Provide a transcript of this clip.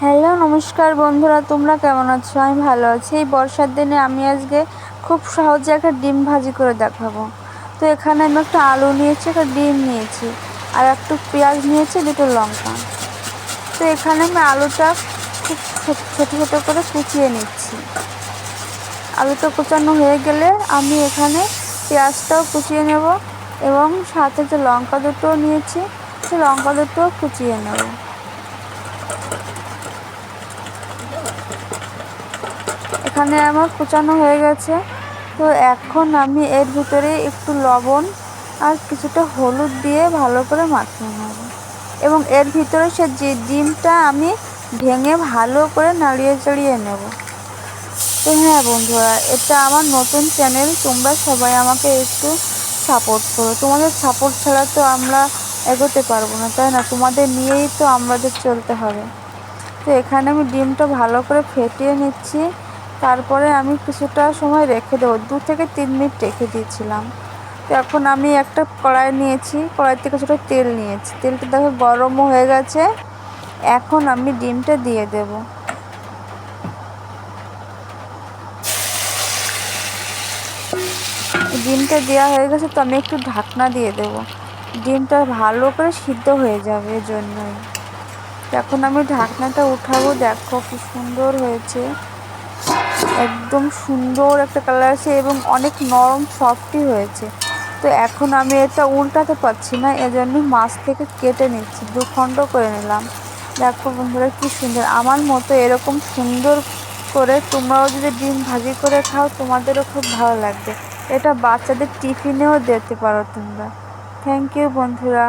Hello নমস্কার বন্ধুরা, তোমরা কেমন আছো? আমি ভালো আছি। এই বর্ষার দিনে আমি আজকে খুব সহজে একটা ডিম ভাজি করে দেখাবো। তো এখানে আমি একটা আলু নিয়েছি, একটা ডিম নিয়েছি, আর একটু পেঁয়াজ নিয়েছি, দুটো লঙ্কা। তো এখানে আমি আলুটা খুব ছোট ছোট করে কুচিয়ে নিচ্ছি। আলুটা কুচানো হয়ে গেলে আমি এখানে পেঁয়াজটাও কুচিয়ে নেব, এবং সাথে যে লঙ্কা দুটো নিয়েছি সেই লঙ্কা দুটো কুচিয়ে নেব। এখানে আমার কুচানো হয়ে গেছে। তো এখন আমি এর ভিতরে একটু লবণ আর কিছুটা হলুদ দিয়ে ভালো করে মাখিয়ে নেব, এবং এর ভিতরে সে যে ডিমটা আমি ভেঙে ভালো করে নাড়িয়ে চাড়িয়ে নেব। তো হ্যাঁ বন্ধুরা, এটা আমার নতুন চ্যানেল, তোমরা সবাই আমাকে একটু সাপোর্ট করো। তোমাদের সাপোর্ট ছাড়া তো আমরা এগোতে পারবো না, তাই না? তোমাদের নিয়েই তো আমাদের চলতে হবে। তো এখানে আমি ডিমটা ভালো করে ফেটিয়ে নিচ্ছি। তারপরে আমি কিছুটা সময় রেখে দেবো, 2 থেকে 3 মিনিট রেখে দিয়েছিলাম। তো এখন আমি একটা কড়াই নিয়েছি, কড়াইতে কিছুটা তেল নিয়েছি, তেলটা দেখো গরমও হয়ে গেছে। এখন আমি ডিমটা দিয়ে দেব। ডিমটা দেওয়া হয়ে গেছে, তো আমি একটু ঢাকনা দিয়ে দেব। ডিমটা ভালো করে সিদ্ধ হয়ে যাবে, এজন্যই। এখন আমি ঢাকনাটা উঠাবো, দেখো কি সুন্দর হয়েছে, একদম সুন্দর একটা কালার আছে এবং অনেক নরম সফটই হয়েছে। তো এখন আমি এটা উল্টাতে পারছি না, এজন্য মাছ থেকে কেটে নিচ্ছি, 2 খণ্ড করে নিলাম। দেখো বন্ধুরা কি সুন্দর, আমার মতো এরকম সুন্দর করে তোমরাও যদি ডিম ভাজি করে খাও, তোমাদেরও খুব ভালো লাগবে। এটা বাচ্চাদের টিফিনেও দিতে পারো তোমরা। থ্যাংক ইউ বন্ধুরা।